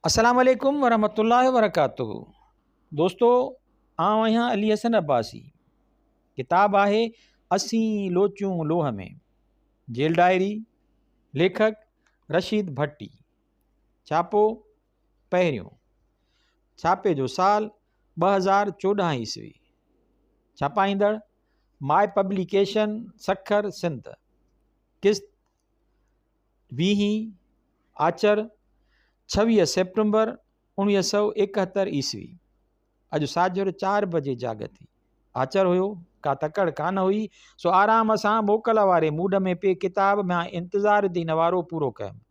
अस्सलाम वालेकुम वरहमतुल्लाहि वबरकातुहू। दोस्तों, आउं आहियां अली हसन अब्बासी। किताब आहे असीं लोचूं लोह में, जेल डायरी, लेखक रशीद भट्टी। छापो पहिरियों, छापे जो साल 2014 ईस्वी। छापाईंदड़ माय पब्लिकेशन सखर सिंध। किस्त 20 आचर 26 सेप्टेम्बर 1971 ईस्वी। अॼु साझर 4 बजे जागती। आचर हुयो, का तकड़ कान हुई, सो आराम सां मोकल वारे मूड में पे किताब मां इंतज़ार दी नवारो पूरो कयुमि।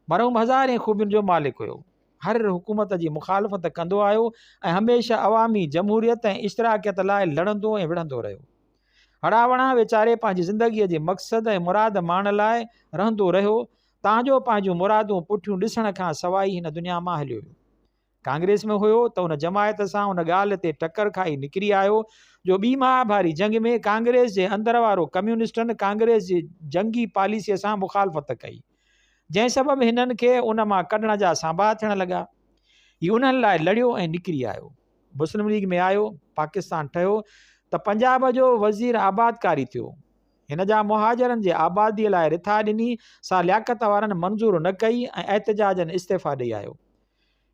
मरहूम हज़ारे ख़ूबियुनि जो मालिक हुयो, हर हुकूमत जी मुखालफ़त कंदो आयो ऐं हमेशह अवामी जमहूरियत ऐं इश्तराकियत लाइ लड़ंदो ऐं विढ़ंदो रहियो। हड़ावड़ा वीचारे पंहिंजी ज़िंदगीअ जे मक़सद ऐं मुराद माण लाइ रहंदो रहियो, तव्हांजो पंहिंजूं मुरादूं पुठियूं ॾिसण खां सवाइ हिन दुनिया मां हलियो वियो। कांग्रेस में हुयो त उन जमायत सां उन ॻाल्हि ते टकर खाई निकिरी आयो जो ॿी महाभारी जंग में कांग्रेस जे अंदर वारो कम्यूनिस्टनि कांग्रेस जी जंगी पॉलिसीअ सां मुखालफ़त कई, जंहिं सबबु हिननि खे उन मां कढण जा सांभा थियण लॻा। हीउ उन्हनि लाइ लड़ियो ऐं निकिरी आयो, मुस्लिम लीग में आयो, पाकिस्तान ठहियो त पंजाब जो वज़ीर आबादकारी थियो। हिन जा मुहाजरनि जे आबादीअ लाइ रिथा ॾिनी, सा लियाकत वारनि मंज़ूर न कई ऐं एहतजाजनि इस्तीफ़ा ॾेई आयो।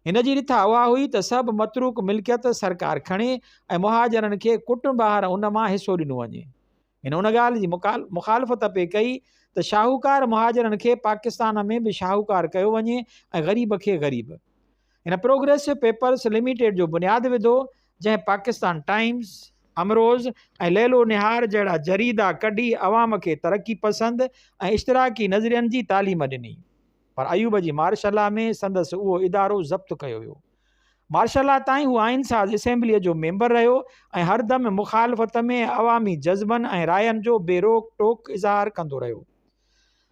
हिन जी रिथा उहा हुई त सभु मतरूक मिल्कियत सरकार खणे ऐं मुहाजरनि खे कुटुंब ॿाहिरि उन मां हिसो ॾिनो वञे। हिन उन ॻाल्हि जी मुखालफ़त पे कई त शाहूकार मुहाजरनि खे पाकिस्तान में बि शाहूकार कयो वञे ऐं ग़रीब खे ग़रीब। हिन प्रोग्रेसिव पेपर्स लिमिटेड जो बुनियादु विधो, जंहिं पाकिस्तान टाइम्स, अमरोज़ ऐं लैलो निहार जहिड़ा जरीदा कढी अवाम खे तरक़ी पसंदि ऐं इश्तराकी नज़रियनि जी तालीम ॾिनी। पर अयूब जी मार्शला में संदसि उहो इदारो ज़ब्त कयो वियो। मार्शला ताईं हू आइनसाज़ असेंबलीअ जो मेंबर रहियो ऐं हरदम मुखालफ़त में अवामी जज़्बनि ऐं रायनि जो बेरोक टोक इज़हार कंदो रहियो।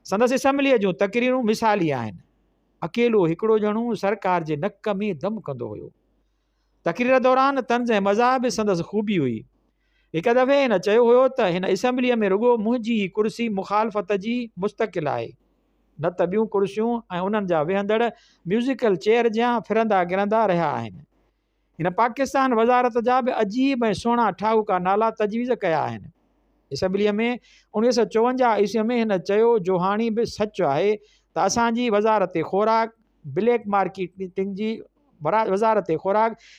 संदसि असेंबलीअ जूं तक़रीरूं मिसाली आहिनि। अकेलो हिकिड़ो ॼणो सरकार जे नक में दम कंदो हुयो। तक़रीर दौरान तंज़ ऐं मज़ा बि संदसि ख़ूबी हुई। हिकु दफ़े हिन चयो हुयो त हिन असेंबलीअ में रुॻो मुंहिंजी ही कुर्सी मुखालफ़त जी मुस्तक़िल आहे, न त ॿियूं कुर्सियूं ऐं उन्हनि जा वेहंदड़ म्यूज़िकल चेयर जा फिरंदा गिरंदा रहिया आहिनि। हिन पाकिस्तान वज़ारत जा बि अजीब ऐं सुहिणा ठाहूका नाला तजवीज़ कया आहिनि। असेंबलीअ में 1954 ईस्वीअ में हिन चयो जो हाणे बि सच आहे त असांजी वज़ारत ख़ुराक ब्लैक मार्केटिंग जी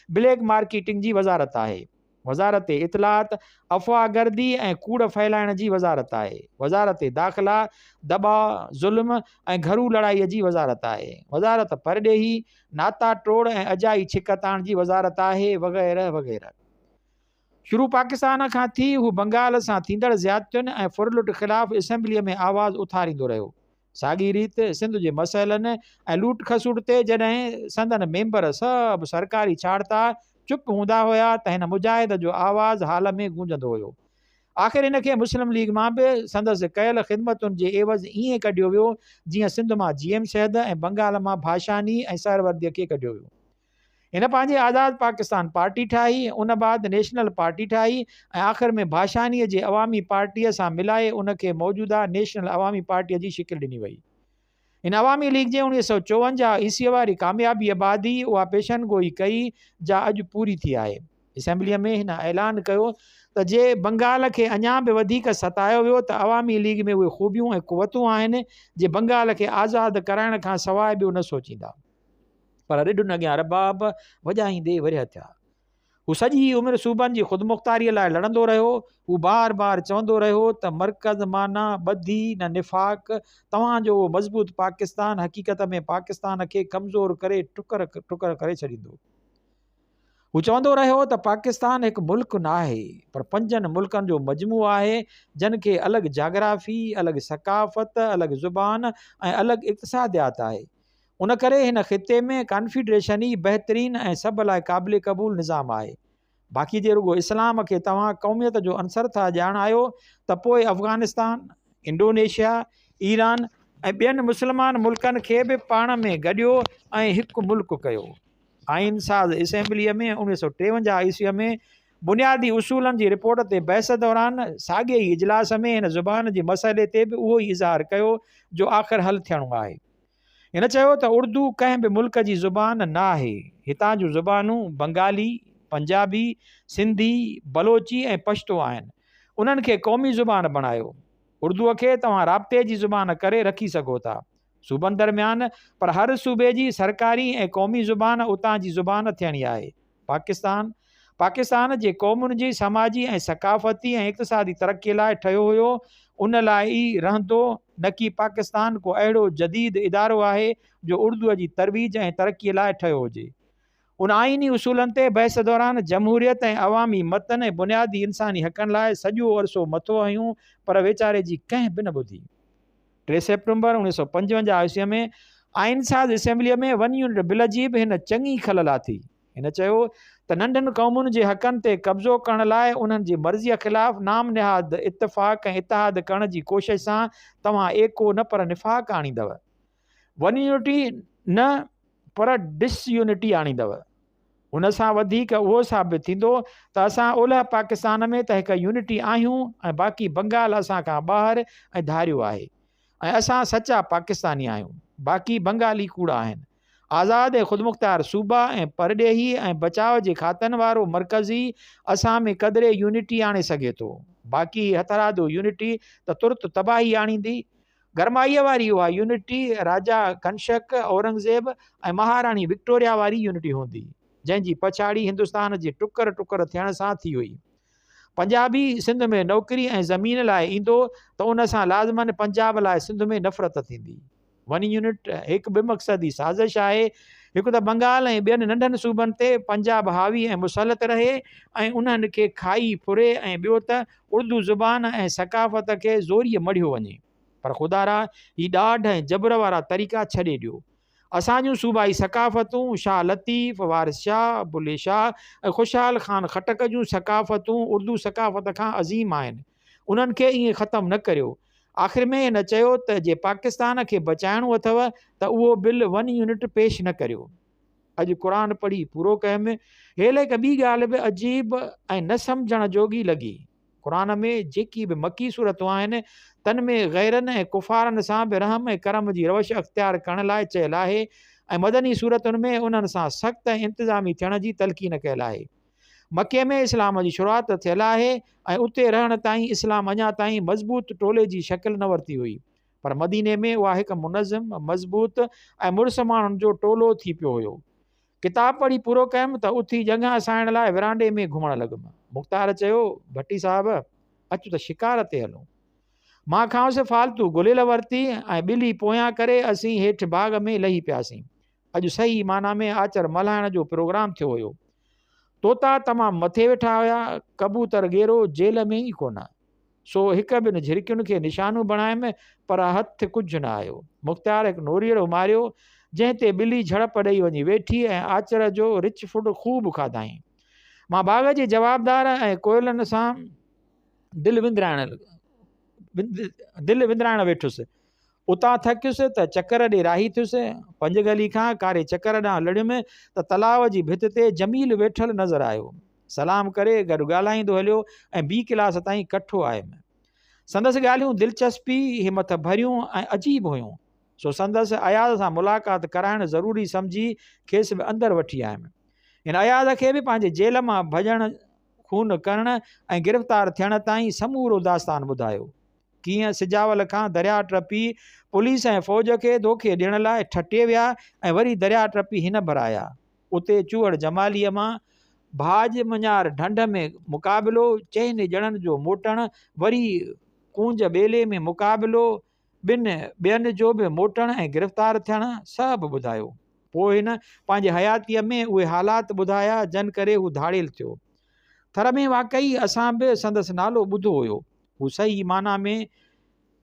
ब्लैक मार्केटिंग जी वज़ारत आहे। वज़ारत इतलात अफ़वाह गर्दी ऐं कूड़ फैलाइण जी वज़ारत आहे। वज़ारत दाख़िला दॿाउ ज़ुल्म ऐं घरू लड़ाईअ जी वज़ारत आहे। वज़ारत परॾेही नाता टोड़ ऐं अजाई छिकताण जी वज़ारत आहे, वग़ैरह वग़ैरह। शुरू पाकिस्तान खां थी हू बंगाल सां थींदड़ ज़्यादतियुनि ऐं फुरलुट ख़िलाफ़ असेंबलीअ में आवाज़ उथारींदो रहियो। साॻी रीति सिंध जे मसइलनि ऐं लूट खसूट ते जॾहिं संदन मेंबर सभु सरकारी छाड़ता चुप हूंदा हुआ त हिन मुजाहिद जो आवाज़ हाल में गूंजंदो हुयो। आख़िर हिन खे मुस्लिम लीग मां बि संदसि कयल ख़िदमतुनि जे एवज़ ईअं कढियो वियो जीअं सिंध मां GM शहद ऐं बंगाल मां भाषानी ऐं सरवर्दीअ खे कढियो वियो। हिन पंहिंजी आज़ाद पाकिस्तान पार्टी ठाही, उन बाद नेशनल पार्टी ठाही ऐं आख़िर में भाषानीअ जे अवामी पार्टीअ सां मिलाए उनखे मौजूदा नेशनल अवामी पार्टीअ जी शिकिल ॾिनी वई। हिन अवामी लीग जे 1954 ईस्वीअ वारी कामयाबी बादी उहा पेशन गोई कई जा अॼु पूरी थी आहे। असेंबलीअ में हिन ऐलान कयो त जे बंगाल खे अञा बि वधीक सतायो वियो त अवामी लीग में उहे ख़ूबियूं ऐं कुवतूं आहिनि जे बंगाल खे आज़ादु कराइण खां सवाइ ॿियो न सोचींदा। पर रिढुनि अॻियां रबाब वॼाईंदे वरिया थिया। हू सॼी उमिरि सूबनि जी ख़ुदमुख़्तारीअ लाइ लड़ंदो रहियो। हू बार बार चवंदो रहियो त मर्कज़ माना ॿधी न निफ़ाक़, तव्हांजो मज़बूत पाकिस्तान हक़ीक़त में पाकिस्तान खे कमज़ोर करे टुकर टुकर करे छॾींदो। हू चवंदो रहियो त पाकिस्तान हिकु मुल्क न आहे, पर 5 मुल्कनि जो मजमू आहे, जिन खे अलॻि जाग्राफ़ी, अलॻि सकाफ़त, अलॻि ज़ुबान ऐं अलॻि इक़्तिसादियात आहे। उन करे हिन ख़िते में कॉन्फिड्रेशन ई बहितरीन ऐं सभु लाइ क़ाबिल क़बूल निज़ाम आहे। बाक़ी जे रुॻो इस्लाम खे तव्हां क़ौमियत जो अंसर था ॼाणायो त पोइ अफ़गानिस्तान, इंडोनेशिया, ईरान ऐं ॿियनि मुस्लमान मुल्कनि खे बि पाण में गॾियो ऐं हिकु मुल्क कयो। आइन साज़ असेंबलीअ में 1953 ईस्वीअ में बुनियादी उसूलनि जी रिपोर्ट ते बहस दौरान साॻिए ई इजलास में हिन ज़ुबान जे मसइले ते बि उहो ई इज़हार कयो जो आख़िर हल थियणो आहे। हिन चयो त उर्दू कंहिं बि मुल्क जी ज़ुबान न आहे। हितां जूं ज़ुबानूं बंगाली, पंजाबी, सिंधी, बलोची ऐं पश्तो आहिनि। उन्हनि खे क़ौमी ज़ुबान बणायो। उर्दूअ खे तव्हां राब्ते जी ज़ुबान करे रखी सघो था, सूबनि दरमियान, पर हर सूबे जी सरकारी ऐं क़ौमी ज़ुबान उतां जी ज़ुबान थियणी आहे। पाकिस्तान जे क़ौमुनि जी समाजी ऐं सकाफ़ती ऐं इक़्तिसादी तरक़ीअ लाइ ठहियो हुयो। उन लाइ ई रहंदो, न कि पाकिस्तान को अहिड़ो जदीद इदारो आहे जो उर्दूअ जी तरवीज ऐं तरक़ीअ लाइ ठहियो हुजे। उन आइनी उसूलनि ते बहस दौरान जमहूरियत ऐं अवामी मतन ऐं बुनियादी इंसानी हक़नि लाइ सॼो अरसो मथो हयूं, पर वीचारे जी कंहिं बि न ॿुधी। 3 सेप्टेम्बर 1955 ईस्वीअ में आइनसाज़ असेंबलीअ में 1 यूनिट बिल जी बि हिन चङी खलला थी। हिन चयो त नंढनि क़ौमुनि जे हक़नि ते कब्ज़ो करण लाइ उन्हनि जी मर्ज़ीअ ख़िलाफ़ु नाम निहाद इत्तफ़ाक़ ऐं इतिहाद करण जी कोशिश सां तव्हां एको न पर निफ़ाक़ आणींदव। 1 यूनिटी न पर डिसयूनिटी आणींदव। उन सां वधीक उहो साबित थींदो त असां ओलह पाकिस्तान में त हिकु यूनिटी आहियूं ऐं बाक़ी बंगाल असां खां ॿाहिरि ऐं धारियो आहे, ऐं असां सचा पाकिस्तानी आहियूं, बाक़ी बंगाली कूड़ा आहिनि। आज़ाद ऐं ख़ुदमुख़्तियार सूबा ऐं परॾेही ऐं बचाव जे खातनि वारो मरकज़ी असां में क़दरे यूनिटी आणे सघे थो, बाक़ी हथरादो यूनिटी त तुर्त तबाही आणींदी। गरमाईअ वारी उहा यूनिटी राजा कंशक, औरंगज़ेब ऐं महाराणी विक्टोरिया वारी यूनिटी हूंदी, जंहिंजी पछाड़ी हिंदुस्तान जे टुकर टुकर थियण सां थी हुई। पंजाबी सिंध में नौकिरी ऐं ज़मीन लाइ ईंदो त उन सां लाज़मन पंजाब लाइ सिंध में नफ़रत थींदी। 1 यूनिट हिकु बि मक़सदी साज़िश आहे। हिकु त बंगाल ऐं ॿियनि नंढनि सूबनि ते पंजाब हावी ऐं मुसलत रहे ऐं उन्हनि खे खाई फुरे, ऐं ॿियो त उर्दू ज़ुबान ऐं सकाफ़त खे ज़ोरीअ मढ़ियो वञे। पर ख़ुदारा ही ॾाढ ऐं जबर वारा तरीक़ा छॾे ॾियो। असांजूं सूबाई सकाफ़तूं शाह लतीफ़, वारिस शाह, बुले शाह ऐं ख़ुशहाल ख़ान खटक जूं सकाफ़तूं उर्दू सकाफ़त खां अज़ीम आहिनि। उन्हनि खे ईअं ख़तमु न करियो। आख़िर में हिन चयो त जे पाकिस्तान खे बचाइणो अथव त उहो बिल 1 यूनिट पेश न करियो। अॼु क़ुर पढ़ी पूरो कयुमि। हेल हिकु ॿी ॻाल्हि बि अजीब ऐं न सम्झण जोगी लॻी। क़ुर में जेकी बि मकी सूरतूं आहिनि तन में गैरनि ऐं कुफ़ारनि सां बि रहम ऐं करम जी रवश अख़्तियार करण लाइ चयल आहे, ऐं मदनी सूरतुनि में उन्हनि सां सख़्त ऐं इंतिज़ामी थियण जी तलक़ीन कयल आहे। मके में इस्लाम जी शुरूआत थियल आहे ऐं उते रहण ताईं इस्लाम अञा ताईं मज़बूत टोले जी शकिल न वरिती हुई, पर मदीने में उहा हिकु मुनज़म, मज़बूत ऐं मुड़ुस माण्हुनि जो टोलो थी पियो हुयो। किताब पढ़ी पूरो कयुमि त उथी जॻह असाइण लाइ विरांडे में घुमणु लॻुमि। मुख़्तार चयो, भट्टी साहब अचु त शिकार ते हलूं। मां खांसि फालतू गुलियल वरिती ऐं ॿिली पोयां करे असीं हेठि बाग़ में लही पियासीं। अॼु सही माना में आचर मल्हाइण जो प्रोग्राम थियो हुयो। तोता तमामु मथे वेठा हुया, कबूतर गेरो जेल में ई कोन। सो हिकु ॿिनि झिरकियुनि खे निशानू बणायमि, पर हथु कुझु न आयो। मुख़्तियार हिकु नोरीअड़ो मारियो, जंहिं ते ॿिली झड़प ॾेई वञी वेठी ऐं आचर जो रिच फुड खूब खाधाई। मां बाग़ जे जवाबदार ऐं कोयलनि सां दिलि विंदराइण वेठुसि। उतां थकियुसि त चकर ॾे राही थियुसि। 5 गली खां कारे चकर ॾांहुं लड़ियुमि त तलाव जी भित ते जमील वेठल नज़र आयो। सलाम करे गॾु ॻाल्हाईंदो हलियो ऐं ॿी क्लास ताईं कठो आयुमि। संदसि ॻाल्हियूं दिलचस्पी हिमत भरियूं ऐं अजीब हुयूं, सो संदसि अयाज़ सां मुलाक़ात कराइणु ज़रूरी सम्झी खेसि बि अंदरि वठी आयुमि। हिन अयाज़ खे बि पंहिंजे जेल मां भॼण, खून करण ऐं गिरफ़्तार थियण ताईं समूरो दास्तान ॿुधायो। कीअं सिजावल खां दरिया टपी पुलिस ऐं फ़ौज खे धोखे ॾियण लाइ ठटे विया ऐं वरी दरिया टपी हिन भराया। उते चूहड़ जमालीअ मां भाज मञार ढंढ में मुक़ाबिलो, चइनि ॼणनि जो मोटणु, वरी कूंज ॿेले में मुक़ाबिलो, ॿिनि ॿियनि जो बि मोटणु ऐं गिरफ़्तार थियणु सभु ॿुधायो। पोइ हिन पंहिंजे हयातीअ में उहे हालात ॿुधाया जन करे हू धाड़ेल थियो। थर में वाक़ई असां बि संदसि नालो ॿुधो हुयो। हू सही माना में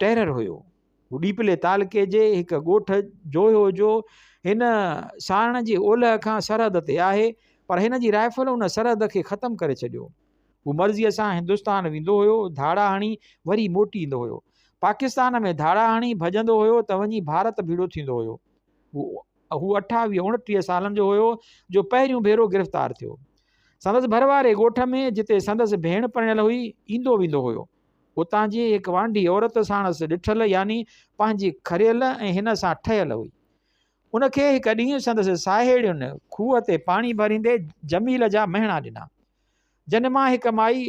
टेरर हुयो। हू ॾीपले तालके जे हिकु ॻोठ जोयो जो हिन सारण जी ओलह खां सरहद ते आहे, पर हिन जी राइफल उन सरहद खे ख़तमु करे छॾियो। हू मर्ज़ीअ सां हिंदुस्तान वेंदो हुयो, धाड़ा हणी वरी मोटी ईंदो हुयो। पाकिस्तान में धाड़ा हणी भॼंदो हुयो त वञी भारत भीड़ो थींदो हुयो। हू 28-29 सालनि जो हुयो जो पहिरियों भेरो गिरफ़्तार थियो। संदसि भरवारे ॻोठ में जिते संदसि भेण पढ़ियल हुई ईंदो वेंदो हुयो। उतां जी हिकु वांढी औरत साणसि ॾिठल, यानी पंहिंजी खरियल ऐं हिन सां ठहियल हुई। उनखे हिकु ॾींहुं संदसि साहेड़ियुनि खूह ते पाणी भरींदे जमील जा महिणा ॾिना, जिन मां हिकु माई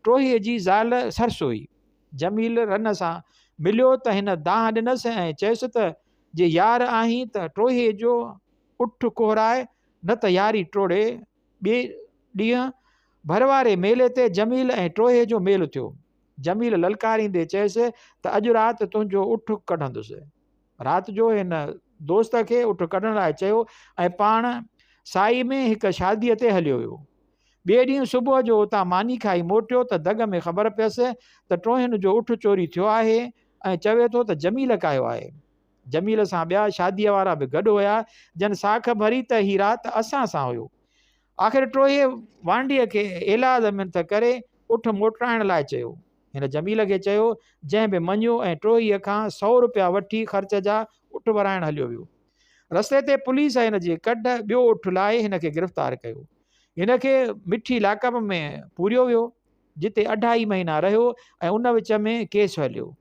टोहीअ जी ज़ाल सरस हुई। जमील रन सां मिलियो त हिन दाह ॾिनसि ऐं चयसि त जे यार आहीं त टोहीअ जो उठ कोहराए, न त यारी टोड़े। ॿिए ॾींहुं भरवारे मेले ते जमील ऐं टोहे जो मेल थियो। जमील ललकारींदे चयसि त अॼु राति तुंहिंजो उठ कढंदुसि। राति जो हिन दोस्त खे उठ कढण लाइ चयो ऐं पाण साई में हिकु शादीअ ते हलियो वियो। ॿिए ॾींहुं सुबुह जो उतां मानी खाई मोटियो त दग में ख़बर पियसि त टोहिन जो उठ चोरी थियो आहे ऐं चवे थो त जमील कायो आहे। जमील सां ॿिया शादीअ वारा बि गॾु हुया, जन साख भरी त ही राति असां सां हुयो। आख़िर टोहे वांडीअ खे एलाज़ मिनत करे उठ मोटाइण लाइ चयो। हिन जमील खे चयो, जंहिं बि मञियो ऐं टोहीअ खां 100 रुपया वठी ख़र्च जा उठ भराइण हलियो वियो। रस्ते ते पुलिस हिन जे कढ ॿियो उठ लाइ हिन खे गिरफ़्तार कयो। हिन खे मिठी लाकब में पूरियो वियो, जिते 2.5 महीना रहियो ऐं उन विच में केस हलियो,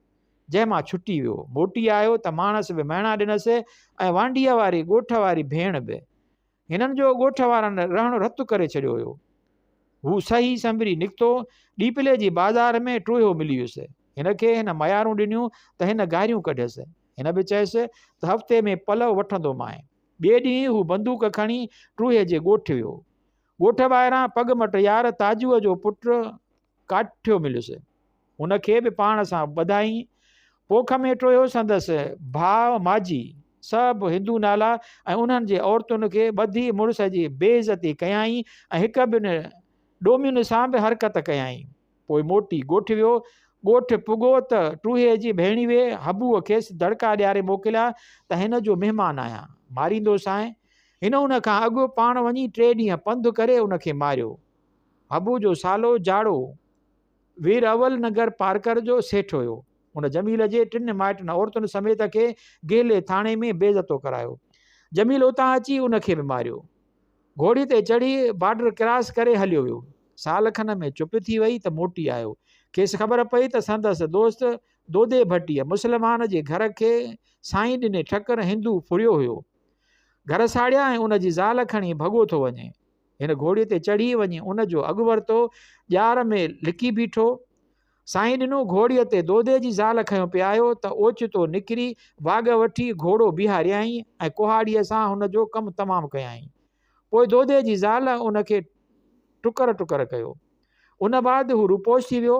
जंहिं मां छुटी वियो। मोटी आयो त माणस बि महिणा ॾिनसि ऐं वांडीअ वारी ॻोठ वारी भेण बि। हिननि जो ॻोठ वारनि रहणु रतु करे छॾियो हुयो। हू सही संभरी निकितो, ॾीपले जी बाज़ार में टोहियो मिली वियुसि। हिन खे हिन मयारूं ॾिनियूं त हिन गारियूं कढियसि। हिन बि चयसि त हफ़्ते में पलव वठंदोमांइ। ॿिए ॾींहुं हू बंदूक खणी टोहे जे ॻोठ वियो। ॻोठ ॿाहिरां पगमट यार ताजूअ जो पुटु काठियो मिलियुसि। हुनखे बि पाण सां ॿधाई। पोख में टोहियो संदसि भाउ माजी सभु हिंदू नाला ऐं उन्हनि जे औरतुनि खे ॿधी मुड़ुस जी बेइज़ती कयाई ऐं हिकु ॿिनि ॾोमियुनि सां बि हरकत कयाई। पोइ मोटी ॻोठ वियो। ॻोठ पुॻो त टूहे जी भेणीअ हबूअ खेसि दड़का ॾियारे मोकिलिया त हिन जो महिमान आहियां, मारींदोसांइ। हिन उन खां अॻु पाण वञी 3 ॾींहं पंधु करे उनखे मारियो। हबू जो सालो जाड़ो वीर अवल नगर पारकर जो सेठ हुयो। उन जमील जे 3 माइटनि औरतुनि समेत खे गेले थाणे में बेइज़तो करायो। जमील उतां अची उनखे बि मारियो। घोड़ी ते चढ़ी बॉर्डर क्रॉस करे हलियो वियो। साल खन में चुप थी वई त मोटी आयो। खेसि ख़बर पई त संदसि दोस्त दोदे भट्टीअ मुस्लमान जे घर खे साईं ॾिने ठकर हिंदू फुरियो हुयो। घर साड़िया ऐं उन जी ज़ाल खणी भॻो थो वञे। हिन घोड़ीअ ते चढ़ी वञी उन जो अॻु वरितो, ॼार में लिकी बीठो। साईं ॾिनो घोड़ीअ ते दोदे जी ज़ाल खयों पियायो त ओचितो निकिरी वाग वठी घोड़ो बीहारियई ऐं कुहाड़ीअ सां हुन जो कमु तमामु कयाई। पोइ दोदे जी ज़ाल उनखे टुकर टुकर कयो। उन बाद हू रुपोश थी वियो।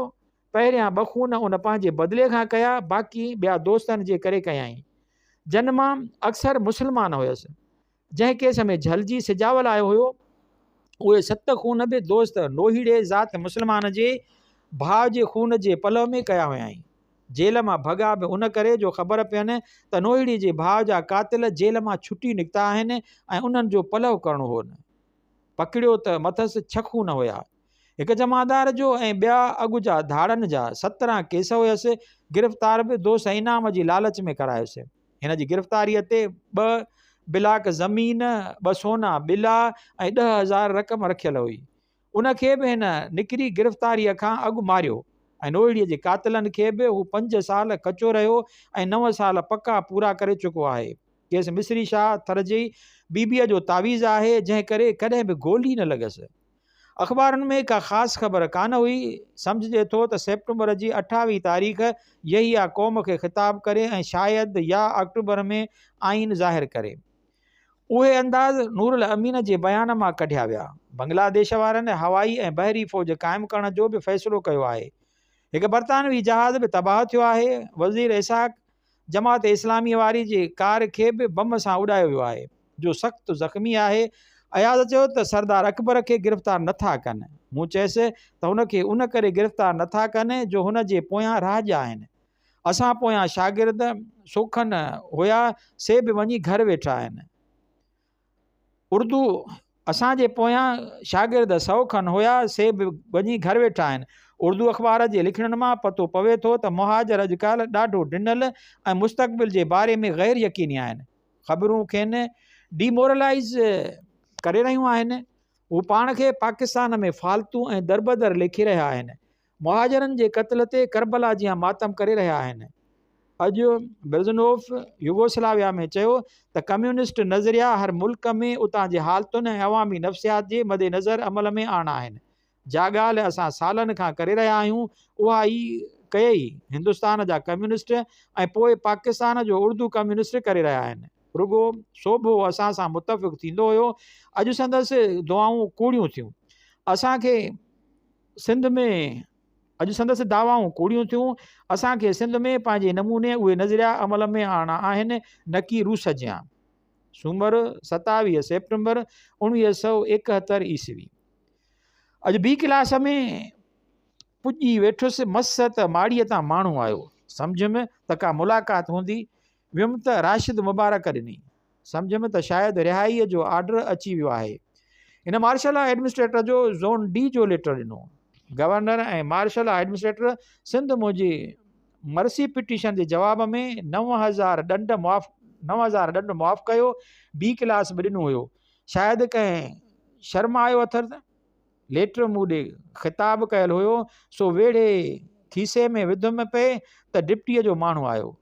पहिरियां 2 खून उन पंहिंजे बदिले खां कया, बाक़ी ॿिया दोस्तनि जे करे कयाई। जन मां अक्सर मुस्लमान हुयसि। जंहिं केस में झलजी सिजावल आयो हुयो, उहे 7 खून बि दोस्त नोहीड़े ज़ात मुस्लमान जे भाउ जे खून जे पलव में कया हुयाईं। जेल मां भॻा बि उन करे जो ख़बर पियनि त नोहीड़ी जे भाउ जा कातिल जेल मां छुटी निकिता आहिनि ऐं उन्हनि जो पलव करणो हो। न पकड़ियो त मथसि 6 खून हुया। हिकु जमादार जो ऐं ॿिया अॻु जा धाड़नि जा 17 केस हुयसि। गिरफ़्तार बि दोस्त इनाम जी लालच में करायोसि। हिन जी गिरफ़्तारीअ ते 2 बिलाक ज़मीन, 2 सोना ॿिला ऐं 10,000 रक़म रखियल हुई। उनखे बि हिन निकिरी गिरफ़्तारीअ खां अॻु मारियो ऐं नोहीड़ीअ जे कातिलनि खे बि हू 5 साल कचो रहियो ऐं 9 साल पका पूरा करे चुको आहे। केस मिस्री शाह थर जी बीबीअ जो तावीज़ आहे, जंहिं करे कॾहिं बि गोली न लॻसि। अख़बारुनि में का ख़ासि ख़बर कान हुई। सम्झिजे थो त सेप्टेंबर जी 28 तारीख़ यहिया क़ौम खे ख़िताब करे ऐं शायदि या अक्टूबर में आइन ज़ाहिर करे। उहे अंदाज़ नूरुल अमीन जे बयान मां कढिया विया। बांग्लादेश वारनि हवाई ऐं बहरी फ़ौज क़ाइमु करण जो बि फ़ैसिलो कयो आहे। हिकु बरतानवी जहाज़ बि तबाह थियो आहे। वज़ीर इसाक जमात इस्लामी वारी जे कार खे बि बम सां उॾायो वियो आहे, जो सख़्तु ज़ख़्मी आहे। अयाज़ चयो त सरदार अकबर खे गिरफ़्तार नथा कनि। मूं चयसि त हुनखे उन करे गिरफ़्तार नथा कनि जो हुन जे पोयां राज आहिनि। असां पोयां शागिर्द सोखनि हुया, से बि वञी घर वेठा आहिनि। उर्दू असांजे पोयां शागिर्द सौखनि हुया, से बि वञी घर वेठा आहिनि। उर्दू अख़बार जे लिखणनि मां पतो पवे थो त मुहाजिर अॼुकल्ह ॾाढो ॾिनल ऐं मुस्तक़बिल जे बारे में ग़ैर यकीनी आहिनि। ख़बरूं खेनि डीमोरलाइज़ करे रहियूं आहिनि। हू पाण खे पाकिस्तान में फालतू ऐं दरबदर लिखी रहिया आहिनि। मुहाजिरनि जे क़त्ल ते करबला जियां मातम करे रहिया आहिनि। अॼु ब्रेज़नोफ युगोस्लाविया में चयो त कम्यूनिस्ट नज़रिया हर मुल्क में उतां जे हालतुनि ऐं अवामी नफ़्सियात जे मदेनज़र अमल में आणा आहिनि। जा ॻाल्हि असां सालनि खां करे रहिया आहियूं उहा ई कई हिंदुस्तान जा कम्यूनिस्ट ऐं पोइ पाकिस्तान जो उर्दू कम्यूनिस्ट करे रहिया आहिनि। रुगो सोभो असां सां मुतफ़िक़ थींदो हुयो। अॼु संदसि दुआऊं कूड़ियूं थियूं। असांखे सिंध में अॼु संदसि दावाऊं कूड़ियूं थियूं। असांखे सिंध में पंहिंजे नमूने उहे नज़रिया अमल में आणा आहिनि, न की रूस जियां। सूमरु 27 सेप्टेम्बर 1971 ईस्वी। अॼु ॿी क्लास में पुॼी वेठुसि, मस त माड़ीअ तां माण्हू आयो। सम्झ में त का मुलाक़ात हूंदी। वियुमि त राशिद मुबारक ॾिनी। सम्झ में त शायदि रिहाईअ जो ऑर्डर अची वियो आहे। हिन मार्शल एडमिनिस्ट्रेटर जो ज़ोन डी जो लेटर ॾिनो। गवर्नर ऐं मार्शल एडमिनिस्ट्रेटर सिंध मुंहिंजी मर्सी पिटीशन जे जवाब में 9000 ॾंड मुआफ़ कयो। ॿी क्लास बि ॾिनो हुयो। शायदि कंहिं शर्म आयो अथर त लेटर मूं ॾे ख़िताब कयल हुयो, सो वेड़े खीसे में विधुमि पे त डिप्टीअ जो माण्हू आयो।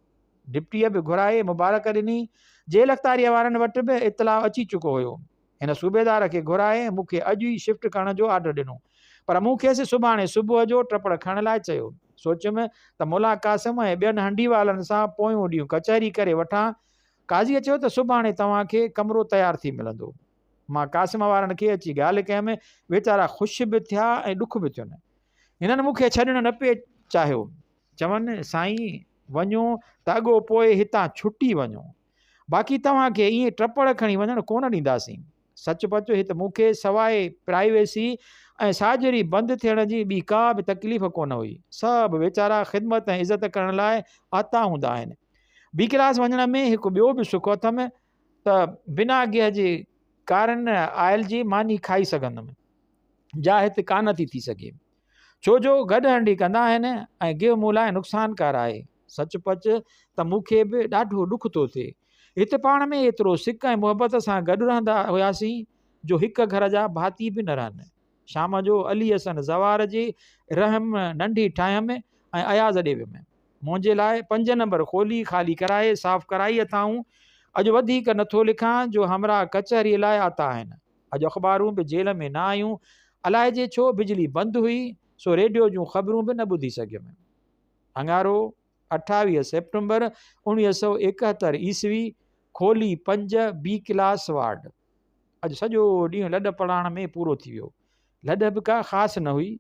डिप्टीअ बि घुराए मुबारक ॾिनी। जेल अख़्तारीअ वारनि वटि बि इतलाउ अची चुको हुयो। हिन सूबेदार खे घुराए मूंखे अॼु ई शिफ्ट करण जो ऑर्डर ॾिनो, पर मूं खेसि सुभाणे सुबुह जो टपड़ खणण लाइ चयो। सोचियुमि त मुला क़ासिम ऐं ॿियनि हंडीवालनि सां पोयों ॾींहुं कचहरी करे वठां। काज़ीअ चयो त सुभाणे तव्हांखे कमिरो तयारु थी मिलंदो। मां क़ासिम वारनि खे अची ॻाल्हि कयमि। वीचारा ख़ुशि बि थिया ऐं ॾुख बि थियुनि। हिननि मूंखे छॾणु न पिए चाहियो। चवनि साईं वञो त अॻो पोइ हितां छुटी वञो, बाक़ी तव्हांखे ईअं टपड़ खणी वञणु कोन ॾींदासीं। सचुपचु हिते मूंखे सवाइ प्राइवेसी ऐं साजरी बंदि थियण जी ॿी का बि तकलीफ़ कोन हुई। सभु वीचारा ख़िदमत ऐं इज़त करण लाइ आता हूंदा आहिनि। ॿी क्लास वञण में हिकु ॿियो बि सुख अथमि त बिना गिह जे कारण आयल जी मानी खाई सघंदुमि। जा हिते कान थी सघे, छो जो गॾु हंडी कंदा आहिनि ऐं गिह मूं लाइ नुक़सानकार आहे। सचुपचु त मूंखे बि ॾाढो ॾुख थो थिए। हिते पाण में एतिरो सिक ऐं मुहबत सां गॾु रहंदा हुआसीं जो हिकु घर जा भाती बि न रहनि। शाम जो अली हसन ज़वार जे रहम नंढी ठाहियमि ऐं अयाज़ ॾे वियुमि। मुंहिंजे लाइ 5 नंबर खोली ख़ाली कराए साफ़ु कराई अथाऊं। अॼु वधीक नथो लिखां जो हमरा कचहरीअ लाइ आता आहिनि। अॼु अख़बारूं बि जेल में न आयूं। अलाए जे छो बिजली बंदि हुई, सो रेडियो जूं ख़बरूं बि न ॿुधी सघियुमि। अंगारो 28 सेप्टेम्बर 1971 ईस्वी। खोली 5 बी क्लास वार्ड। अॼु सॼो ॾींहुं लॾ पढ़ाइण में पूरो थी वियो। लॾ बि का ख़ासि न हुई।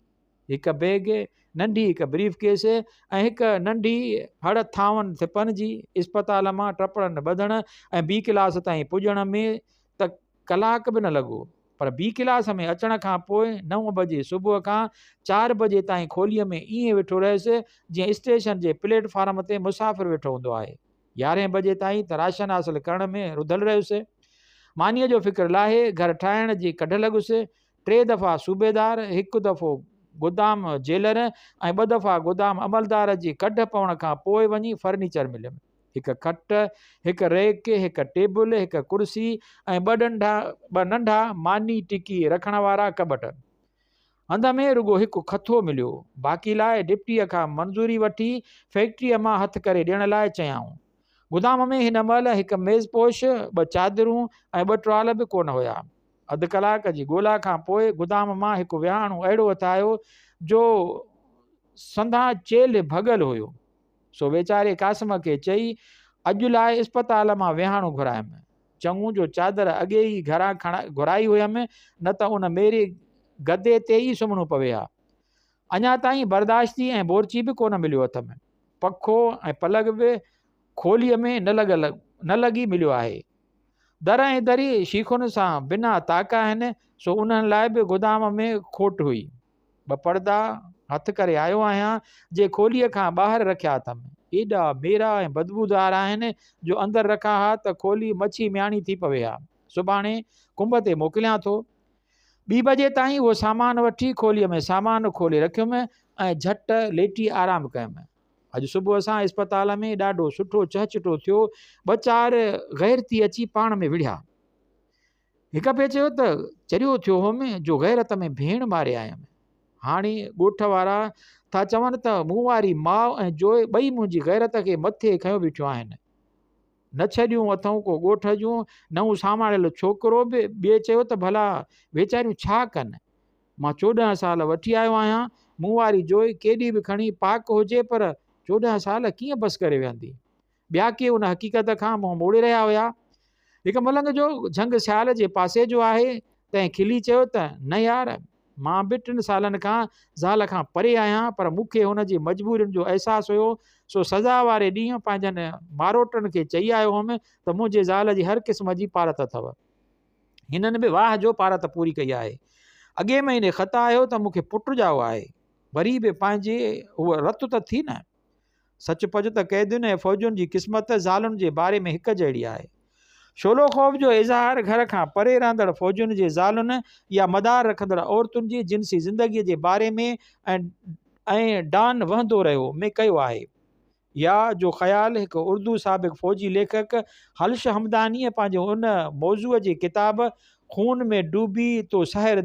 हिकु बैग, नंढी हिकु ब्रीफ केस ऐं हिकु नंढी हड़ थांवनि थिपनि जी। इस्पताल मां टपड़नि ॿधण ऐं ॿी क्लास ताईं पुॼण में त कलाक बि न लॻो, पर ॿी क्लास में अचण खां पोइ 9 बजे सुबुह खां 4 बजे ताईं खोलीअ में ईअं वेठो रहियुसि जीअं स्टेशन जे प्लेटफार्म ते मुसाफ़िर वेठो हूंदो आहे। 11 बजे ताईं त राशन हासिलु करण में रुधल रहियुसि। मानीअ जो फ़िक्र लाहे घर ठाहिण जी कढ लॻुसि। 3 दफ़ा सूबेदार, 1 दफ़ो गोदाम जेलर ऐं 2 दफ़ा गोदाम अमलदार जी कढ पवण खां पोइ वञी फर्नीचर मिलियुमि। हिकु खट, हिकु रेक, हिकु टेबल, हिकु कुर्सी ऐं 2 नंढा मानी टिकी रखण वारा कबट। हंध में रुगो हिकु खथो मिलियो। बाक़ी लाइ डिप्टीअ खां मंज़ूरी वठी फैक्ट्रीअ मां हथु करे ॾियण लाइ चयाऊं। गोदाम में हिन महिल हिकु मेज़पोश, 2 चादरूं ऐं 2 टुवाल बि कोन हुया। अधु कलाक जी ॻोल्हा खां पोइ गोदाम मां हिकु विहाणो अहिड़ो हथायो जो संधा चेल भॻल हुयो। सो वेचारे क़ासिम खे चई अॼु लाइ इस्पताल मां विहाणो घुरायमि। चङू जो चादर अॻे ई घरां घुराई हुयमि, न त उन मेरे गदे ते ई सुम्हणो पवे हा। अञा ताईं बर्दाश्ती ऐं बोरची बि कोन मिलियो अथमि। पखो ऐं पलग बि खोलीअ में न लॻी मिलियो आहे। दर ऐं दरी शीखुनि सां बिना ताका आहिनि, सो उन्हनि लाइ बि गोदाम में खोट हुई। 2 पर्दा हथु करे आयो आहियां जे खोलीअ खां ॿाहिरि रखिया अथमि। एॾा मेरा ऐं बदबूदार आहिनि जो अंदरि रखा हा त खोली मच्छी म्याणी थी पवे हा। सुभाणे कुंभ ते मोकिलियां थो। 2 बजे ताईं उहो सामान वठी खोलीअ में सामान खोले रखियुमि ऐं झटि लेटी आराम कयुमि। अॼु सुबुह सां इस्पताल में ॾाढो सुठो चहचटो थियो। 2-4 गैरती अची पाण में विढ़िया। हिक पिए चयो त चरियो थियो हुअमि जो गैरत में भेण मारे आयमि। हाणे ॻोठ वारा था चवनि त मूं वारी माउ ऐं जोए ॿई मुंहिंजी गैरत खे मथे खयों बीठियूं आहिनि। न छॾियूं अथऊं को ॻोठ जूं, न हू सामाड़ियल छोकिरो बि। ॿिए चयो त भला वेचारियूं छा कनि, मां 14 साल वठी आयो आहियां, मूं वारी जोइ केॾी बि खणी पाक हुजे पर 14 साल कीअं बसि करे विहंदी। ॿिया के उन हक़ीक़त खां मुंहुं मोड़े रहिया हुया। हिकु मलंग जो झंग सियाल जे पासे जो आहे, तंहिं खिली चयो त न यार, मां बि 3 सालनि खां ज़ाल खां परे आहियां, पर मूंखे हुन जी मजबूरियुनि जो अहसासु हुयो, सो सज़ा वारे ॾींहुं पंहिंजनि मारोटनि खे चई आयो हुअमि त मुंहिंजे ज़ाल जी हर क़िस्म जी पारत अथव। हिननि बि वाह जो पारत पूरी कई आहे। अॻे महीने ख़त आयो त मूंखे पुटु ॼाओ आहे, वरी बि पंहिंजे उहा रत त थी न। सच पच त क़ैदियुनि ऐं फ़ौजियुनि जी क़िस्मत ज़ालुनि जे बारे में हिकु जहिड़ी आहे। शोलो ख़ौफ़ जो इज़हार घर खां परे रहंदड़ फ़ौजियुनि जे ज़ालुनि या मदार रखंदड़ औरतुनि जी जिनसी ज़िंदगीअ जे बारे में ऐं डान वहंदो रहियो में कयो आहे। या जो ख़्यालु हिकु उर्दू साबिक़ फ़ौजी लेखक हल्श हमदानीअ पंहिंजे उन मौज़ूअ जी किताब खून में डूबे तो सहर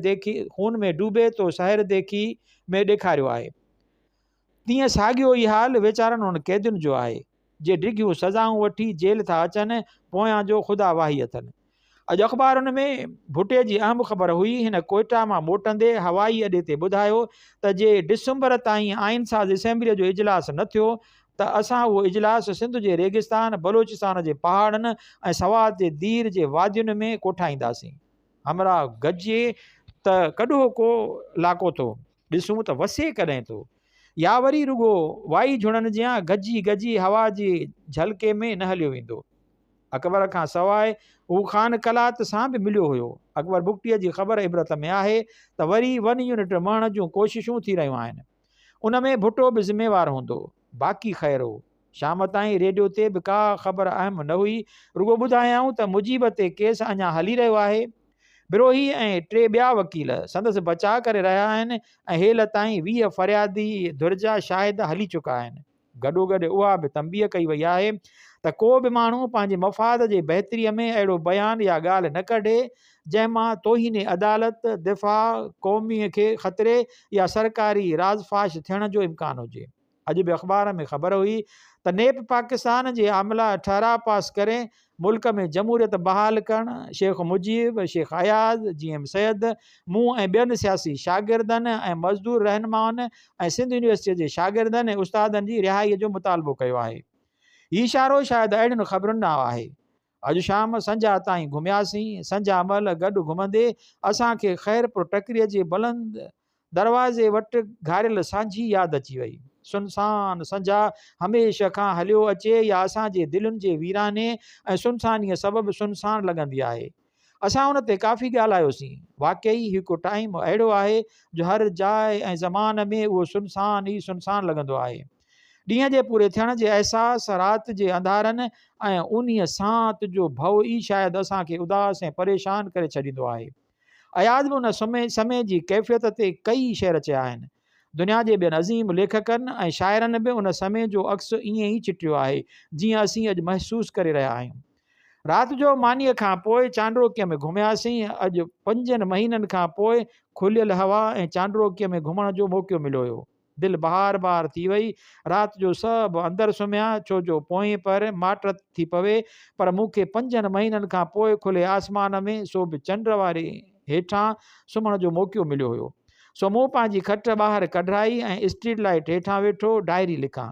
देखी में ॾेखारियो आहे। तीअं साॻियो ई हाल वीचारनि उन क़ैदियुनि जो आहे जे डिघियूं सज़ाऊं वठी जेल था अचनि, पोयां जो ख़ुदा वाही अथनि। अॼु अख़बारुनि में भुटे जी अहम ख़बर हुई। हिन कोयटा मां मोटंदे हवाई अॾे ते ॿुधायो त जे डिसंबर ताईं आइन साज़ असेंबलीअ जो इजलास न थियो त असां उहो इजलास सिंध जे रेगिस्तान, बलोचिस्तान जे पहाड़नि ऐं सवात जे दीर जे वादियुनि में कोठाईंदासीं। हमरा गजे त कॾो को लाको थो, ॾिसूं त वसे कॾहिं थो, या वरी रुगो वाई झुणनि जियां गजी गजी हवा जी झलके में न हलियो वेंदो। अकबर खां सवाइ हू ख़ान कलात सां बि मिलियो हुयो। अकबर बुगटीअ जी ख़बर इबरत में आहे त वरी 1 यूनिट मणण जूं कोशिशूं थी रहियूं आहिनि। उन में भुटो बि ज़िम्मेवार हूंदो। बाक़ी ख़ैर हो, शाम ताईं रेडियो ते बि का ख़बर अहम न हुई। रुगो ॿुधायाऊं त मुजीब ते केस अञा हली रहियो आहे। बिरोही ऐं 3 ॿिया वकील संदसि बचाव करे रहिया आहिनि ऐं हेल ताईं 20 फ़रियादी धुर्जा शाहिद हली चुका आहिनि। गॾोगॾु उहा बि तंबीह कई वई आहे त को बि माण्हू पंहिंजे मफ़ाद जे बहितरीअ में अहिड़ो बयान या ॻाल्हि न कढे जंहिंमां तोहीने अदालत, दिफ़ा, क़ौमीअ खे ख़तरे या सरकारी राज़फाश थियण जो इम्कान हुजे। अॼु बि अख़बार में ख़बर हुई त नेप पाकिस्तान जे आमला ठहराव पास करे मुल्क में जमहूरियत बहाल करणु शेख मुजीब, शेख अयाज़, GM सैयद, मूं ऐं ॿियनि सियासी शागिर्दनि ऐं मज़दूर रहनुमाउनि ऐं सिंध यूनिवर्सिटीअ जे शागिर्दनि ऐं उस्तादनि जी रिहाईअ जो मुतालबो कयो आहे। हीउ इशारो शायदि अहिड़ियुनि ख़बरुनि न आहे। अॼु शाम संझा ताईं घुमियासीं। संझा महिल गॾु घुमंदे असांखे ख़ैरपुर टकरीअ जे बुलंद दरवाज़े वटि घारियल सांझी यादि अची वई। सुनसान संझा हमेशह खां हलियो अचे या असांजे दिलुनि जे वीराने ऐं सुनसानीअ सबबु सुनसान लॻंदी आहे। असां हुन ते काफ़ी ॻाल्हायोसीं। वाक़ई हिकु टाइम अहिड़ो आहे जो हर जाइ ऐं ज़मान में उहो सुनसान ई सुनसान लॻंदो आहे। ॾींहं जे पूरे थियण जे अहसास, राति जे अंधारनि ऐं उन्हीअ सांत जो भउ ई शायदि असांखे उदास ऐं परेशान करे छॾींदो आहे। अयाज़ बि उन समय जी कैफ़ियत ते कई शेर चया आहिनि। दुनिया जे ॿियनि अज़ीम लेखकनि ऐं शाइरनि बि उन समय जो अक्स ईअं ई चिटियो आहे जीअं असीं अॼु महसूसु करे रहिया आहियूं। राति जो मानीअ खां पोइ चांडोकीअ में घुमियासीं। अॼु 5 महीननि खां पोइ खुलियल हवा ऐं चांडोकीअ में घुमण जो मौक़ो मिलियो हुयो। दिलि बहार थी वई। राति जो सभु अंदरि सुम्हिया, छो जो पोएं पर माट थी पवे, पर मूंखे 5 महीननि खां पोइ खुले आसमान में, सो बि चंड वारे हेठां सुम्हण जो मौक़ो मिलियो हुयो। सो मूं पंहिंजी खट ॿाहिरि कढाई ऐं स्ट्रीट लाइट हेठां वेठो डायरी लिखां।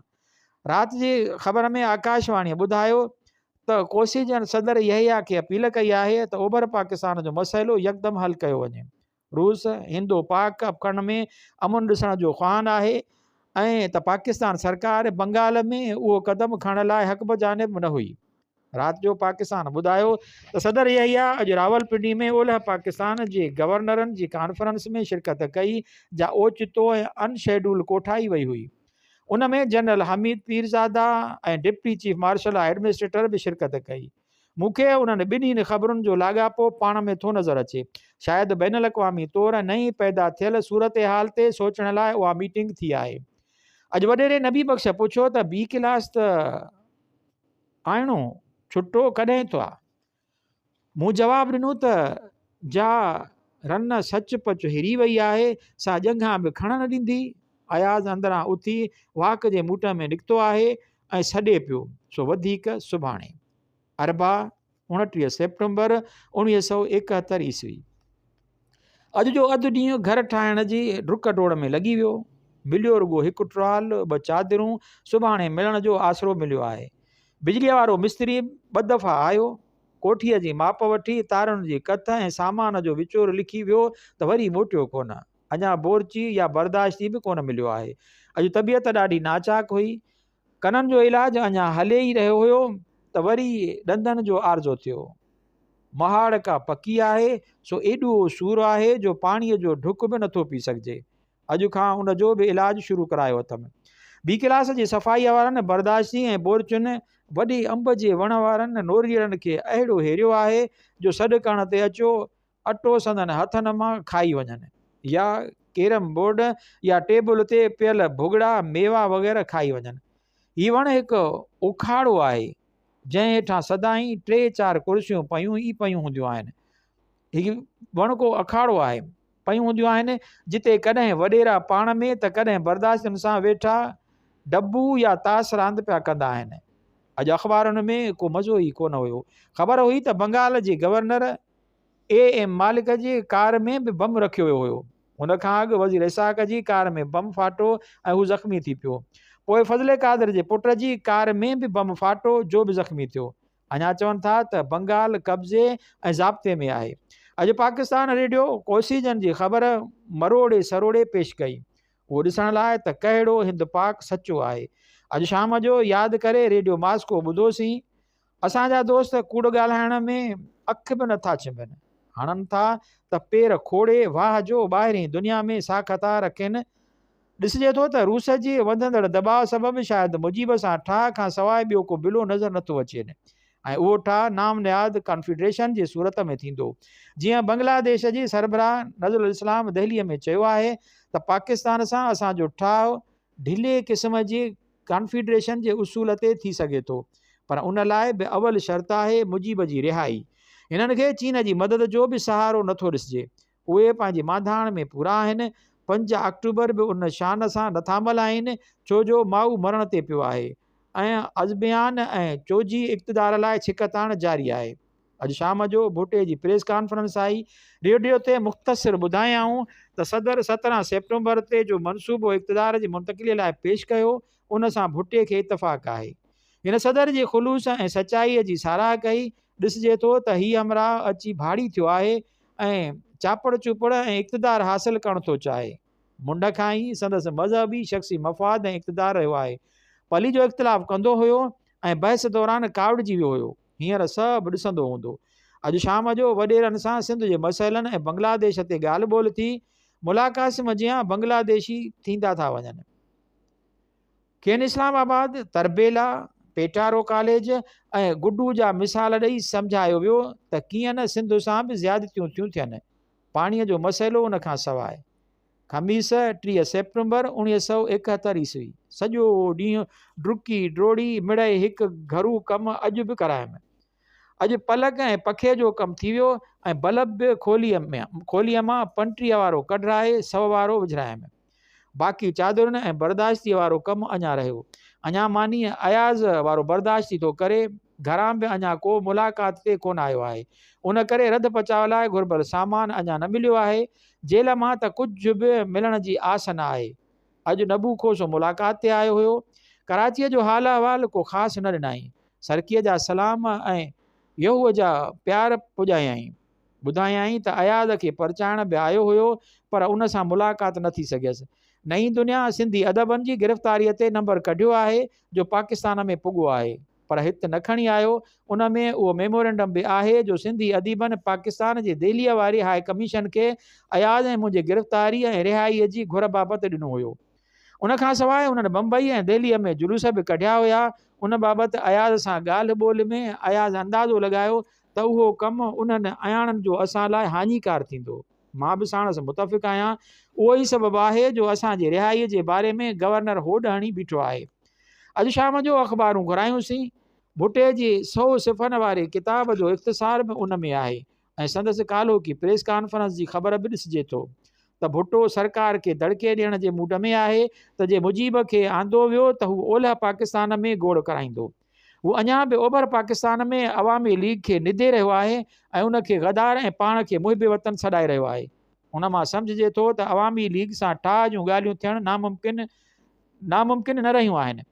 राति जी ख़बर में आकाशवाणीअ ॿुधायो त कोसी जन सदर यहिया खे अपील कई आहे त ओभर पाकिस्तान जो मसइलो यकदमि हल कयो वञे। रूस हिंदो पाक अफकण में अमुन ॾिसण जो ख़्वाहान आहे ऐं त पाकिस्तान सरकार बंगाल में उहो क़दम खणण लाइ हक़ जानिब न हुई। राति जो पाकिस्तान ॿुधायो त सदर यहिया अॼु रावलपिंडी में ओलह पाकिस्तान जे गवर्नरनि जी कॉन्फ्रेंस में शिरकत कई, जा ओचितो ऐं अनशेड्यूल कोठाई वई हुई। उन में जनरल हमीद पीरज़ादा ऐं डिप्टी चीफ मार्शल एडमिनिस्ट्रेटर बि शिरकत कई। मूंखे उन्हनि ॿिन्हिनि ख़बरुनि जो लाॻापो पाण में थो नज़र अचे। शायदि बैनुल अक़वामी तौरु नई पैदा थियल सूरत हाल ते सोचण लाइ उहा मीटिंग थी आहे। अॼु वॾेरे नबी बख़्श पुछो त B क्लास त आणो छुटो कॾहिं थो आहे। मूं जवाबु ॾिनो त जा रन सच पच हिरी वई आहे, सा जंघां बि खणण ॾींदी। अयाज़ अंदरां उथी वाक जे मूट में निकितो आहे ऐं सॾे पियो, सो वधीक सुभाणे। अरबा 29 सेप्टेम्बर 1971 ईस्वी। अॼु जो अधु ॾींहुं घर ठाहिण जी डुक डोड़ में लॻी वियो। मिलियो रुॻो हिकु ट्रॉल, 2 चादरूं, सुभाणे मिलण जो आसरो मिलियो आहे। बिजलीअ वारो मिस्त्री 2 दफ़ा आयो, कोठीअ जी माप वठी, तारुनि जी कथ ऐं सामान जो विचोर लिखी वियो त वरी मोटियो कोन। अञा बोरची या बर्दाश्ती बि कोन मिलियो आहे। अॼु तबियत ॾाढी नाचाक हुई। कननि जो इलाजु अञा हले ई रहियो हुयो त वरी ॾंदनि जो आर्ज़ो थियो। महाड़ का पकी आहे, सो एॾो सूरु आहे जो पाणीअ जो ढुक बि नथो पी सघिजे। अॼु खां उन जो बि इलाजु शुरू करायो अथमि। बी क्लास जी सफ़ाईअ वारनि बर्दाश्ती ऐं बोरचुनि वॾे अंब जे वण वारनि नोरीअड़नि खे अहिड़ो हेरियो आहे जो सॾु करण ते अचो अटो संदनि हथनि मां खाई वञनि, या कैरम बोर्ड या टेबल ते पियल भुॻड़ा मेवा वग़ैरह खाई वञनि। हीउ वण हिकु उखाड़ो आहे जंहिं हेठां सदाई 3-4 कुर्सियूं पयूं ई पयूं हूंदियूं आहिनि। हीउ वण को अखाड़ो आहे, पयूं हूंदियूं आहिनि जिते कॾहिं वॾेरा पाण में त कॾहिं बर्दाश्तनि सां वेठा डब्बू या तास रांदि पिया कंदा आहिनि। अॼु अख़बारुनि में को मज़ो ई कोन हुयो। ख़बर हुई त बंगाल जे गवर्नर AM मालिक जी कार में बि बम रखियो वियो हुयो। हुन खां अॻु वज़ीर इसाक़ जी कार में बम फाटो ऐं हू ज़ख़्मी थी पियो। पोइ फज़ले कादर जे पुट जी कार में बि बम फाटो, जो बि ज़ख़्मी थियो। अञा चवनि था त बंगाल कब्ज़े ऐं ज़ाब्ते में आहे। अॼु पाकिस्तान रेडियो कोसीजन जी ख़बर मरोड़े सरोड़े पेश कई, उहो ॾिसण लाइ त कहिड़ो हिंद पाक सचो आहे। अॼु शाम जो यादि करे रेडियो मास्को ॿुधोसीं। असांजा दोस्त कूड़ ॻाल्हाइण में अखि बि नथा चिंबनि, हणनि था त पेर खोड़े वाह जो ॿाहिरीं दुनिया में साखता रखनि। ॾिसिजे थो त रूस जे वधंदड़ दबाव सबबि शायदि मुजीब सां ठाह खां सवाइ ॿियो को बिलो नज़र नथो अचे ऐं उहो ठाह नामनियाद कॉन्फिडरेशन जी सूरत में थींदो। जीअं बांग्लादेश जी सरबराह नज़रुल इस्लाम दहलीअ में चयो आहे त पाकिस्तान सां असांजो ठाह ढिले क़िस्म जी कॉन्फिडरेशन जे उसूल ते थी सघे थो, पर उन लाइ बि अवल शर्त आहे मुजीब जी रिहाई। हिननि खे चीन जी मदद जो बि सहारो नथो ॾिसिजे। उहे पंहिंजी मांधाण में पूरा आहिनि। 5 अक्टूबर बि उन शान सां नथा मल्हाइनि छो जो माऊ मरण ते पियो आहे ऐं अज़बियान ऐं चोजी इक़्तिदार लाइ छिकताण जारी आहे। अॼु शाम जो भुटे जी प्रेस कॉन्फ्रेंस आई। रेडियो ते मुख़्तसिर ॿुधायाऊं त सदर 17 सेप्टेम्बर ते जो मनसूबो इक़्तिदार जी मुंतक़िलीअ लाइ पेश कयो, उन सां भुटे खे इतफ़ाक़ आहे। हिन सदर जे ख़ुलूस ऐं सचाईअ जी साराह कई। ॾिसिजे थो त हीअ हमराह अची भाड़ी थियो आहे ऐं चापड़ चुपड़ ऐं इक़्तिदार हासिल करणु थो चाहे। मुंड खां ई संदसि मज़हबी शख़्सी मफ़ाद ऐं इक़्तिदार रहियो आहे। पली जो इख़्तिलाफ़ कंदो हुयो ऐं बहस दौरान कावड़िजी वियो हुयो। हींअर सभु ॾिसंदो हूंदो। अॼु शाम जो वॾेरनि सां सिंध जे मसइलनि ऐं बांग्लादेश ते ॻाल्हि ॿोल थी। मुलाक़ासिम जियां बांग्लादेशी थींदा था वञनि। खेनि इस्लामाबाद, तरबेला, पेटारो कॉलेज ऐं गुडू जा मिसाल ॾेई सम्झायो वियो त कीअं न सिंध सां बि ज़्यादतियूं थियूं थियनि, पाणीअ जो मसइलो उन खां सवाइ। ख़मीस 30 सेप्टेम्बर 1971 ईस्वी। सॼो ॾींहुं डुकी ड्रोड़ी मिड़ई हिकु घरू कमु अॼु बि करायमि। अॼु पलक ऐं पखे जो कमु थी वियो ऐं बल्ब बि खोलीअ मां पंटीअ वारो कढराए 100 वारो विझरायमि। बाक़ी चादरुनि ऐं बर्दाश्ती वारो कमु अञा रहियो। अञा मानी अयाज़ वारो बर्दाश्ती थो करे। घरां बि अञा को मुलाक़ात ते कोन आयो आहे। उन करे रध पचाव लाइ घुर्बल सामान अञा न मिलियो आहे। जेल मां त कुझु बि मिलण जी आस न आहे। अॼु नबू खोसो मुलाक़ात ते आयो हुयो। कराचीअ जो हाल अहवाल को ख़ासि न ॾिनई। सरकीअ जा सलाम ऐं यहूअ जा प्यार पुॼायई। ॿुधायई त अयाज़ खे परचाइण बि आयो हुयो, पर उन सां मुलाक़ात न थी सघियसि। नई दुनिया सिंधी अदबनि जी गिरफ़्तारीअ ते नंबर कढियो आहे जो पाकिस्तान में पुॻो आहे, पर हिते न खणी आयो। उन में उहो मेमोरेंडम बि आहे जो सिंधी अदीबनि पाकिस्तान जे दिल्लीअ वारी हाई कमीशन खे अयाज़ ऐं मुंहिंजी गिरफ़्तारी ऐं रिहाईअ जी घुर बाबति ॾिनो हुयो। उन खां सवाइ उन्हनि बम्बई ऐं दिल्लीअ में जुलूस बि कढिया हुया। उन बाबति अयाज़ सां ॻाल्हि ॿोल में अयाज़ अंदाज़ो लॻायो त उहो कमु उन्हनि अयाणनि जो असां लाइ हानिकार थींदो। मां बि साणसि मुतफ़िक़ आहियां। उहो ई सबबु आहे जो असांजी रिहाईअ जे बारे में गवर्नर होॾ हणी बीठो आहे। अॼु शाम जो अख़बारूं घुरायूंसीं। भुटे जी 100 सिफ़नि वारे किताब जो इख़्तिसार बि उन में आहे ऐं संदसि कालो की प्रेस कॉन्फ्रेंस जी ख़बर बि ॾिसिजे थो त भुट्टो सरकार खे दड़के ॾियण जे मूड में आहे त जे मुजीब खे आंदो वियो त हू ओलह पाकिस्तान में गोड़ कराईंदो। हू अञा बि ओभर पाकिस्तान में अवामी लीग खे निधे रहियो आहे ऐं उनखे गदार ऐं पाण खे मुहिब वतन सॾाए रहियो आहे। उन मां सम्झिजे थो त अवामी लीग सां ठाह जूं ॻाल्हियूं थियणु नामुमकिन न रहियूं आहिनि।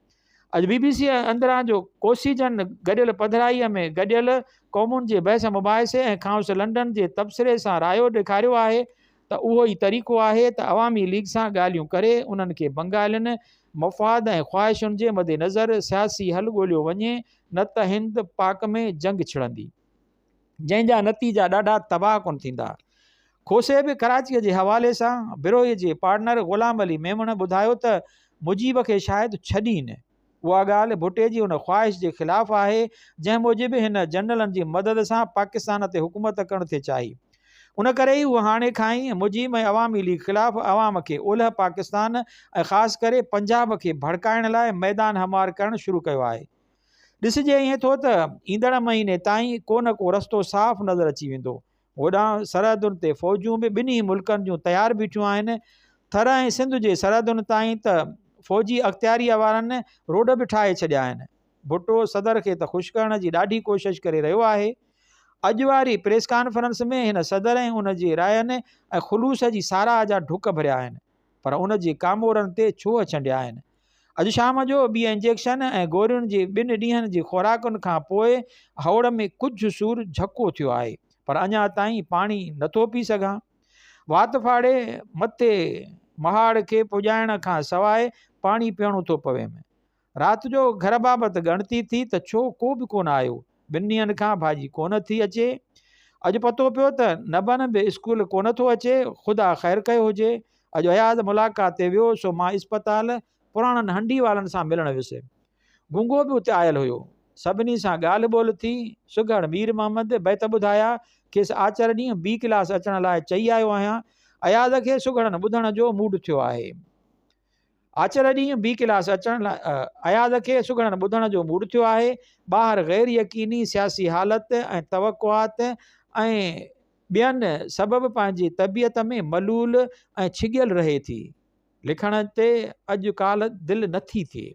अॼु BBC अंदरां जो कोसीजन गॾियल पधराईअ में गॾियल क़ौमुनि जे बहस मुबाहिसे ऐं काउंस लंडन जे तबसरे सां रायो ॾेखारियो आहे त उहो ई तरीक़ो आहे त अवामी लीग सां ॻाल्हियूं करे उन्हनि खे बंगालियुनि मफ़ाद ऐं ख़्वाहिशुनि जे मदेनज़र सियासी हल ॻोल्हियो वञे, न त हिंद पाक में जंग छिड़ंदी जंहिंजा नतीजा ॾाढा तबाह कोन थींदा। खोसे बि कराचीअ जे हवाले सां बिरोही जे पार्टनर ग़ुलाम अली मेमण ॿुधायो त मुजीब खे शायदि छॾीनि। उहा ॻाल्हि भुट्टे जी उन ख़्वाहिश जे ख़िलाफ़ु आहे जंहिं मूजिबि हिन जनरलनि जी मदद सां पाकिस्तान ते हुकूमत करणु थे चाही। उन करे ई उहा हाणे खां ई मुजीब ऐं अवामी लीग ख़िलाफ़ु अवाम खे ओलह पाकिस्तान ऐं ख़ासि करे पंजाब खे भड़काइण लाइ मैदान हमार करणु शुरू कयो आहे। ॾिसिजे ईअं थो त ईंदड़ महीने ताईं को न को रस्तो साफ़ नज़र अची वेंदो। होॾां सरहदुनि ते फ़ौजियूं बि ॿिन्ही मुल्कनि जूं तयार बीठियूं आहिनि। थर ऐं सिंध जे सरहदुनि ताईं त फ़ौजी अख़्तियारीअ वारनि रोड बि ठाहे छॾिया आहिनि। भुट्टो सदर खे त ख़ुशि करण जी ॾाढी कोशिशि करे रहियो आहे। अॼु वारी प्रेस कॉन्फ्रेंस में हिन सदर ऐं उन जे रायनि ऐं ख़ुलूस जी साराह जा ढुक भरिया आहिनि, पर उन जे कामोरनि ते छो अचंडिया आहिनि। अॼु शाम जो ॿी इंजेक्शन ऐं गोरियुनि जे 2 ॾींहंनि जी खुराकुनि खां पोइ हौड़ में कुझु सूर झको थियो आहे, पर अञा ताईं पाणी नथो पी सघां। वात फाड़े मथे महाड़ खे पुॼाइण खां सवाइ पाणी पीअणो थो पवे। राति जो घर बाबति ॻणती थी त छो को बि कोन आयो। 2 ॾींहंनि खां भाॼी कोन थी अचे। अॼु पतो पियो त नबन बि स्कूल कोन थो अचे। ख़ुदा ख़ैरु कयो हुजे। अॼु अयाज़ मुलाक़ात ते वियो सो मां इस्पताल पुराणनि हंडी वारनि सां मिलणु वियुसि। गुंगो बि उते आयल हुयो। सभिनी सां ॻाल्हि ॿोल थी। सुघड़ मीर मोहम्मद बैत ॿुधाया खेसि आचर ॾींहुं B क्लास अचण लाइ चई आयो आहियां। अयाज़ खे सुघड़नि ॿुधण जो मूड थियो आहे। आचर ॾींहुं B क्लास अचण लाइ अयाज़ खे सुघड़नि ॿुधण जो मूड थियो आहे। ॿाहिरि गैर यकीनी सियासी हालत ऐं तवक़ुआत ऐं ॿियनि सबबि पंहिंजी तबियत में मलूल ऐं छिगियल रहे थी। लिखण ते अॼु काल्ह दिलि नथी थिए।